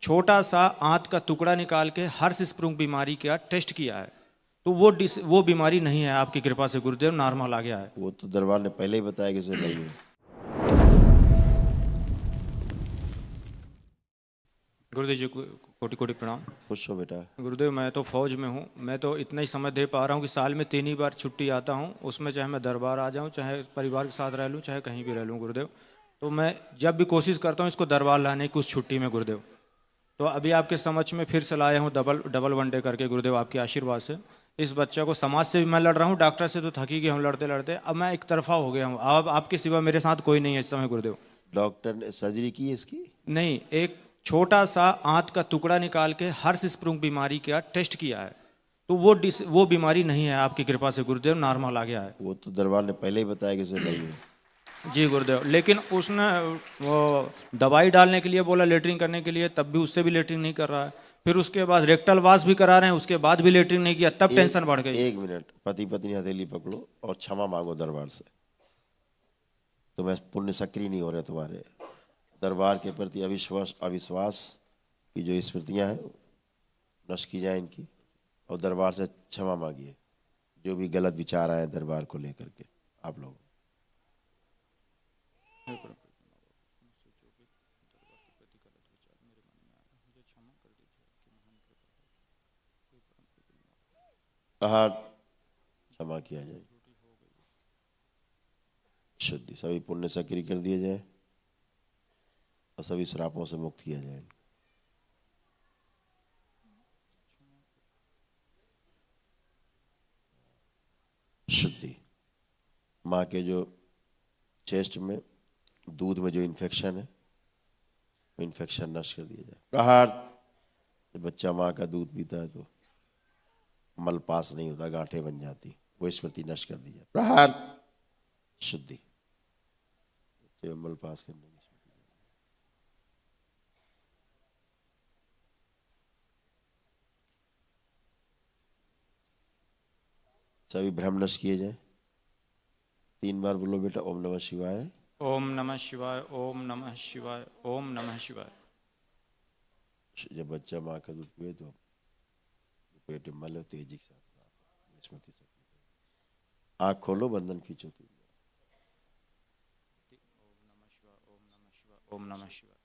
छोटा सा आंत का टुकड़ा निकाल के हर्ष स्प्रूंग बीमारी का टेस्ट किया है, तो वो बीमारी नहीं है आपकी कृपा से गुरुदेव, नॉर्मल आ गया है। वो तो दरबार ने पहले ही बताया कि उसे नहीं है। गुरुदेव जी को कोटि कोटि प्रणाम। खुश हो बेटा। गुरुदेव मैं तो फौज में हूँ, मैं तो इतना ही समय दे पा रहा हूँ कि साल में 3 ही बार छुट्टी आता हूँ, उसमें चाहे मैं दरबार आ जाऊँ, चाहे परिवार के साथ रह लूँ, चाहे कहीं भी रह लूँ गुरुदेव। तो मैं जब भी कोशिश करता हूँ इसको दरबार लाने की उस छुट्टी में गुरुदेव। तो अभी आपके समक्ष में फिर से लाया हूँ डबल वनडे करके गुरुदेव, आपके आशीर्वाद से। इस बच्चे को समाज से भी मैं लड़ रहा हूँ, डॉक्टर से तो थकी गया हूँ लड़ते लड़ते, अब मैं एक तरफा हो गया हूँ। अब आपके सिवा मेरे साथ कोई नहीं है इस समय गुरुदेव। डॉक्टर ने सर्जरी की है इसकी? नहीं, एक छोटा सा आंत का टुकड़ा निकाल के हर्ष स्प्रूंग बीमारी का टेस्ट किया है, तो वो बीमारी नहीं है आपकी कृपा से गुरुदेव, नॉर्मल आ गया है। वो तो दरबार ने पहले ही बताया कि उसे नहीं है। जी गुरुदेव, लेकिन उसने वो दवाई डालने के लिए बोला लेटरिन करने के लिए, तब भी उससे भी लेटरिन नहीं कर रहा है। फिर उसके बाद रेक्टल वाश भी करा रहे हैं, उसके बाद भी लेटरिन नहीं किया, तब टेंशन बढ़ गई। 1 मिनट, पति पत्नी हथेली पकड़ो और क्षमा मांगो दरबार से। तुम्हें पुण्य सक्रिय नहीं हो रहे तुम्हारे। दरबार के प्रति अविश्वास की जो स्मृतियां हैं नष्ट की जाए इनकी, और दरबार से क्षमा मांगिए जो भी गलत विचार आए दरबार को लेकर के आप लोग। कहा क्षमा किया जाए, शुद्धि, सभी पुण्य सक्रिय कर दिए जाए और सभी श्रापों से मुक्त किया जाए। शुद्धि, माँ के जो चेस्ट में दूध में जो इन्फेक्शन है वो इन्फेक्शन नष्ट कर दिया जाए। प्रहार, जब बच्चा माँ का दूध पीता है तो मल पास नहीं होता, गांठें बन जाती, वो स्मृति नष्ट कर दी जाए। प्रहार, शुद्धि, मल पास करने की स्मृति। सभी भ्रम नष्ट किए जाए। 3 बार बोलो बेटा, ओम नमः शिवाय, ओम नमः शिवाय, ओम नमः शिवाय, ओम नमः शिवाय। जब बच्चा माँ का दूध पिए तो पेट में मल तेजी के साथ स्मृति से। आँख खोलो, बंधन खींचो। ओम नमः शिवाय।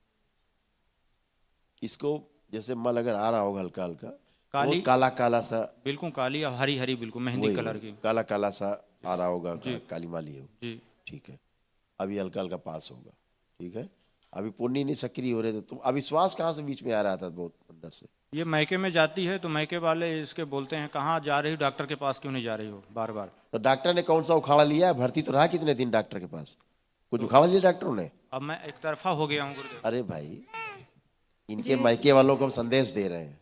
इसको जैसे मल अगर आ रहा होगा हल्का हल्का, काली, बहुत काला काला सा, बिल्कुल काली और हरी हरी, बिल्कुल मेहंदी कलर की, काला काला सा आ रहा होगा, जी काली माली है। जी। ठीक है, अभी हल्का हल्का पास होगा। ठीक है, अभी पुण्य नहीं सक्रिय हो रहे थे तुम। अविश्वास कहाँ से बीच में आ रहा था बहुत अंदर से? ये मैके में जाती है तो मैके वाले इसके बोलते हैं कहाँ जा रही हो, डॉक्टर के पास क्यों नहीं जा रही हो बार बार। तो डॉक्टर ने कौन सा उखाड़ा लिया है? भर्ती तो रहा कितने दिन डॉक्टर के पास? कुछ उखाड़ा लिया डॉक्टरों ने? अब मैं एक तरफा हो गया हूँ गुरुदेव। अरे भाई, इनके मायके वालों को हम संदेश दे रहे हैं।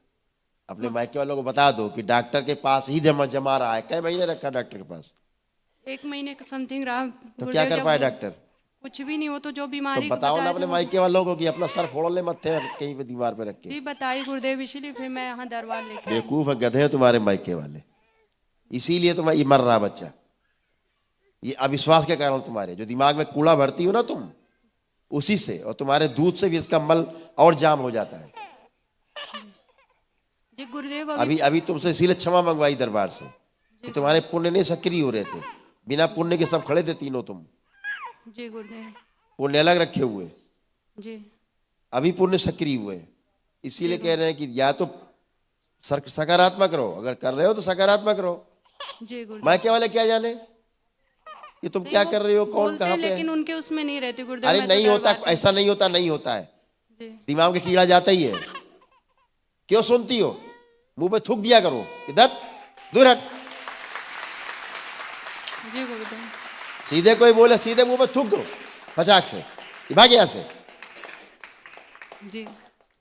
अपने मायके वालों को बता दो कि डॉक्टर के पास ही जमा रहा है। कई महीने रखा डॉक्टर के पास? 1 महीने का समथिंग रहा। तो क्या कर पाए डॉक्टर? कुछ भी नहीं हो तो जो तो बीमारी बताओ ना अपने मायके वालों को कि अपना सर फोड़ ले मत थे कहीं पे दीवार पे रख के। जी बताइए गुरुदेव, इसीलिए फिर मैं यहाँ दरबार लेके आई। बेवकूफ है, गधे हैं तुम्हारे मायके वाले, इसीलिए तुम्हारा ये मर रहा बच्चा। ये अविश्वास के कारण तुम्हारे जो दिमाग में कूड़ा भरती हो ना तुम, उसी से और तुम्हारे दूध से भी इसका मल और जाम हो जाता है। जी गुरुदेव, अभी अभी तुमसे इसीलिए क्षमा मंगवाई दरबार से कि तुम्हारे पुण्य नहीं सक्रिय हो रहे थे। बिना पुण्य के सब खड़े थे तीनों तुम, जी गुरुदेव, पुण्य अलग रखे हुए, जी अभी पुण्य सक्रिय हुए। इसीलिए कह रहे हैं कि या तो सकारात्मक रहो, अगर कर रहे हो तो सकारात्मक रहो। जी गुरुदेव। मायके वाले क्या जाने कि तुम क्या कर रही हो, कौन कहाँ पे है। लेकिन उनके उसमें नहीं रहती गुरुदेव। अरे मैं तो नहीं होता, दरबार ऐसा नहीं होता, नहीं होता है। जी दिमाग में कीड़ा जाता ही है। क्यों सुनती हो? मुंह पे थूक दिया करो कि दत्त दूर हट। जी गुरुदेव। सीधे कोई बोले सीधे मुंह पे थूक दो फटाक से, भाग यहाँ से। जी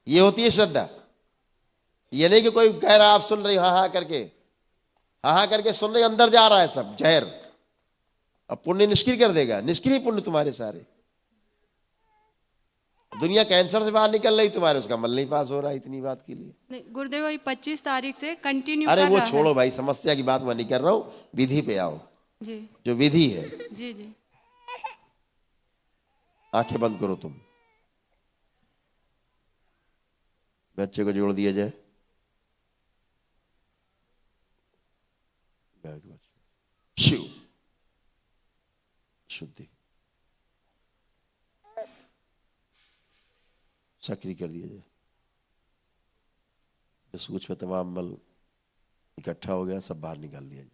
ये होती है श्रद्धा। ये नहीं कि कोई कह रहा आप सुन रही हो, हा हा करके सुन रही, अंदर जा रहा है सब जहर। अब पुण्य निष्क्रिय कर देगा, निष्क्रिय पुण्य तुम्हारे सारे। दुनिया कैंसर से बाहर निकल रही तुम्हारे, उसका मल नहीं पास हो रहा। इतनी बात के लिए नहीं गुरुदेव, वही 25 तारीख से कंटिन्यू अरे कर वो रहा है। छोड़ो भाई, समस्या की बात मैं नहीं कर रहा हूँ, विधि पे आओ। जी जो विधि है, जी जी आंखें बंद करो तुम। बच्चे को जोड़ दिया जाए। गाय के बच्चे शिव शुद्धि सक्रिय कर दिया जाए। सूच में तमाम मल इकट्ठा हो गया, सब बाहर निकाल दिया जाए।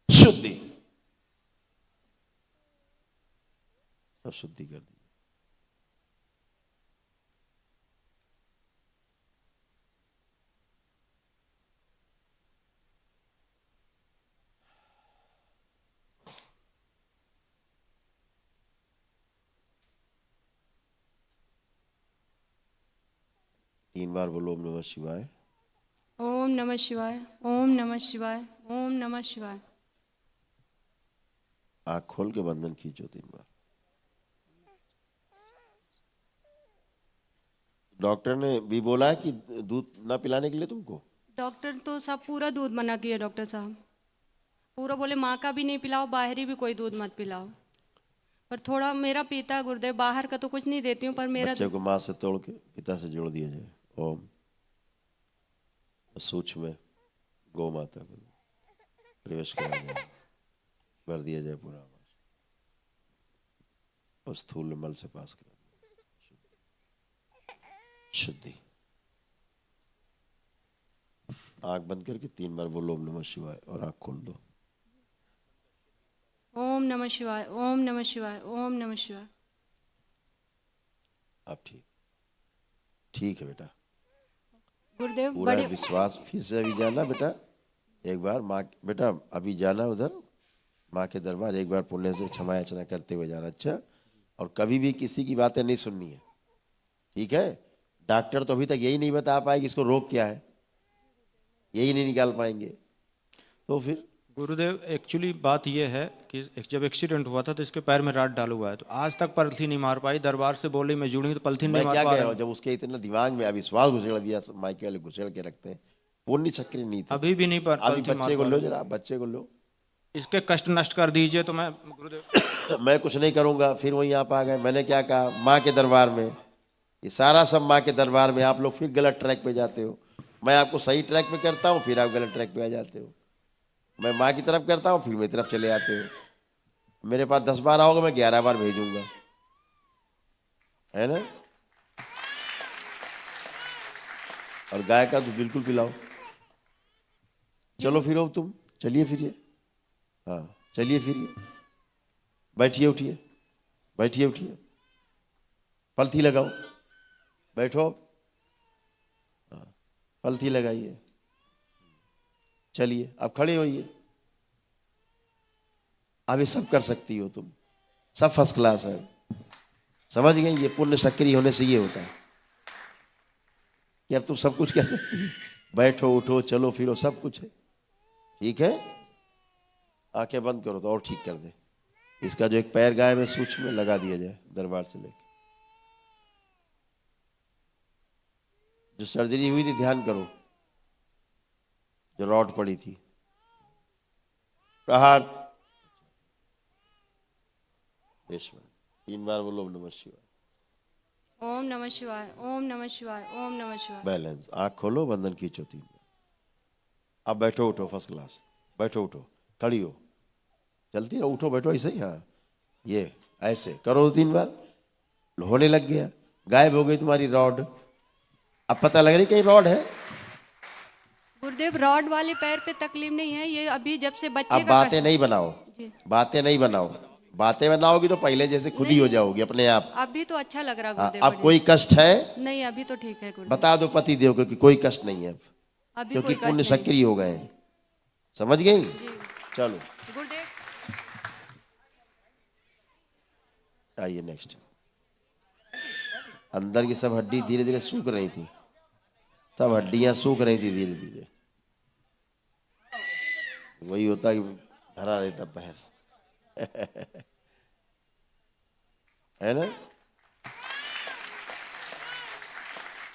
शुद्धि सब शुद्धि कर दी। तीन बार बोलो ओम नमः शिवाय। ओम नमः शिवाय, ओम नमः शिवाय, ओम नमः शिवाय। आँख खोल के बंधन खींचो 3 बार। डॉक्टर ने भी बोला है कि दूध ना पिलाने के लिए तुमको? डॉक्टर तो सब पूरा दूध मना किया डॉक्टर साहब, पूरा बोले माँ का भी नहीं पिलाओ, बाहरी भी कोई दूध मत पिलाओ। पर थोड़ा मेरा पीता है गुरुदेव, बाहर का तो कुछ नहीं देती हूँ पर मेरा बच्चे को माँ से तोड़ के पिता से जोड़ दिया जाए। ओम सूक्ष्म में गौ माता को प्रवेश कराया जाए, भर दिया जाए पूरा और स्थूल मल से पास करा दिया। शुद्धि। आंख बंद करके 3 बार बोलो ओम नमः शिवाय और आंख खोल दो। ओम नमः शिवाय, ओम नमः शिवाय, ओम नमः शिवाय। अब ठीक है बेटा। गुरुदेव पूरा बड़े विश्वास। फिर से अभी जाना बेटा, एक बार माँ बेटा अभी जाना उधर माँ के दरबार, एक बार पुण्य से क्षमा याचना करते हुए जाना। अच्छा, और कभी भी किसी की बातें नहीं सुननी है, ठीक है? डॉक्टर तो अभी तक यही नहीं बता पाए कि इसको रोग क्या है, यही नहीं निकाल पाएंगे, तो फिर गुरुदेव एक्चुअली बात यह है कि जब एक्सीडेंट हुआ था तो इसके पैर में राड डाला हुआ है, तो आज तक पलथी नहीं मार पाई। दरबार से बोली मैं जुड़ी तो पलथी नहीं मैं मार क्या पा कह रहे रहा हूँ, हैं। जब उसके इतना दिमाग में अविश्वास घुसेड़ दिया, माइके वाले घुसेड़ के रखते हैं, पुण्य सक्रिय नहीं थे। अभी भी नहीं अभी पलथी मार बच्चे को पा लो रहे। जरा, बच्चे को लो। इसके कष्ट नष्ट कर दीजिए तो मैं गुरुदेव मैं कुछ नहीं करूंगा। फिर वहीं आप आ गए। मैंने क्या कहा, माँ के दरबार में, ये सारा सब माँ के दरबार में। आप लोग फिर गलत ट्रैक पे जाते हो। मैं आपको सही ट्रैक पे करता हूँ, फिर आप गलत ट्रैक पे आ जाते हो। मैं माँ की तरफ करता हूँ, फिर मेरी तरफ चले आते हो। मेरे पास 10 बार आओगे, मैं 11 बार भेजूंगा, है ना? और गाय का दूध बिल्कुल पिलाओ। चलो फिर, तुम चलिए फिरिए। हाँ चलिए फिरिए, बैठिए उठिए, बैठिए उठिए, पलथी लगाओ, बैठो। हाँ पलथी लगाइए, चलिए अब खड़े होइए। अब ये सब कर सकती हो तुम, सब फर्स्ट क्लास है। समझ गए? ये पुण्य सक्रिय होने से ये होता है कि अब तुम सब कुछ कर सकती हो। बैठो उठो चलो फिरो सब कुछ है, ठीक है? आंखें बंद करो तो और ठीक कर दे। इसका जो एक पैर गाय में सूक्ष्म में लगा दिया जाए, दरबार से लेके। जो सर्जरी हुई थी ध्यान करो, जो रॉड पड़ी थी, प्रहार 3 बार बोलो ओम नमः शिवाय। ओम नमः शिवाय, ओम नमः शिवाय, ओम नमः शिवाय। बैलेंस। आंख खोलो, बंधन खींचो 3 बार। अब बैठो उठो फर्स्ट क्लास, बैठो उठो, खड़ी हो, चलती रहो, उठो बैठो ऐसे ही। हाँ ये ऐसे करो 3 बार, होने लग गया। गायब हो गई तुम्हारी रॉड। अब पता लग रही कहीं रॉड है। गुरुदेव रॉड वाले पैर पे तकलीफ नहीं है, ये अभी जब से बच्चे अब का बातें कष्ट- नहीं बनाओ, जी बातें नहीं बनाओ। बातें बनाओगी तो पहले जैसे खुद ही हो जाओगी अपने आप। अभी तो अच्छा लग रहा हाँ, गुरुदेव। अब बढ़िया। कोई कष्ट है? नहीं अभी तो ठीक है गुरुदेव, बता दो पति देव को कि कोई कष्ट नहीं है अब, अभी क्योंकि कोई कष्ट पुण्य नहीं। सक्रिय हो गए हैं। समझ गई? जी चलो गुरुदेव। आइए नेक्स्ट। अंदर की सब हड्डी धीरे धीरे सूख रही थी, सब हड्डियां सूख रही थी धीरे धीरे। वही होता कि धरा रहता पैर है ना?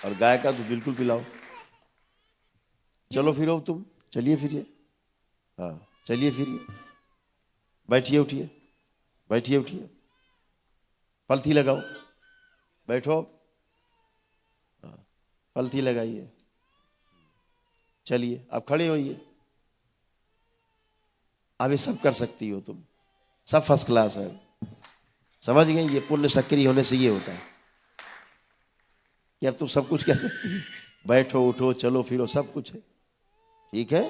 और गाय का दूध बिल्कुल पिलाओ। चलो फिरो तुम, चलिए फिरिए। हाँ चलिए फिरिए, बैठिए उठिए, बैठिए उठिए, पलथी लगाओ, बैठो। हाँ पलथी लगाइए। चलिए अब खड़े होइए। अब ये सब कर सकती हो तुम, सब फर्स्ट क्लास है। समझ गए? ये पुण्य सक्रिय होने से ये होता है कि अब तुम सब कुछ कर सकती हो। बैठो, उठो, चलो फिरो, सब कुछ है। ठीक है,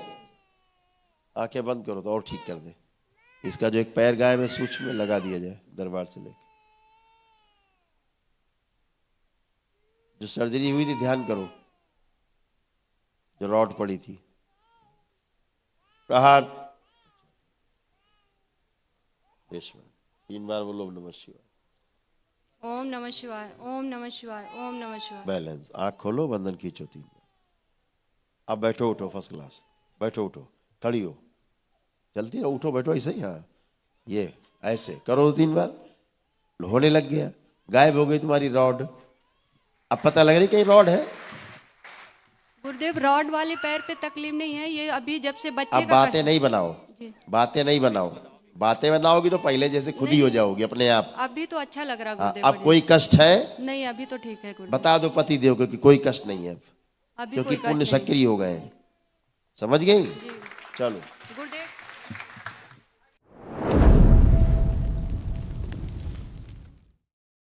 आंखें बंद करो तो और ठीक कर दे। इसका जो एक पैर गायब है सूक्ष्म में लगा दिया जाए दरबार से लेके। जो सर्जरी हुई थी ध्यान करो, जो रॉड पड़ी थी। प्रहार। 3 बार बोलो ओम नमः शिवाय। ओम नमः शिवाय, ओम नमः शिवाय, ओम नमः शिवाय। बैलेंस। आंख खोलो, बंधन खींचो 3 बार। अब बैठो, उठो, फर्स्ट क्लास। बैठो, उठो, खड़ी हो, चलती रहो, उठो, बैठो, ऐसे ही। हाँ, ये ऐसे करो 3 बार। होने लग गया, गायब हो गई तुम्हारी रॉड। अब पता लग रही कहीं रॉड है। गुरुदेव रॉड वाले पैर पे तकलीफ नहीं है, ये अभी जब से बच्चे अब का बातें कष्ट- नहीं बनाओ, जी बातें नहीं बनाओ। बातें बनाओगी तो पहले जैसे खुद ही हो जाओगी अपने आप। अभी तो अच्छा लग रहा हाँ, गुरुदेव। अब कोई कष्ट है? नहीं अभी तो ठीक है गुरुदेव। बता दो पति देव को कि कोई कष्ट नहीं है अब, अभी क्योंकि कोई कष्ट पुण्य नहीं। सक्रिय हो गए हैं। समझ गई? जी। चलो।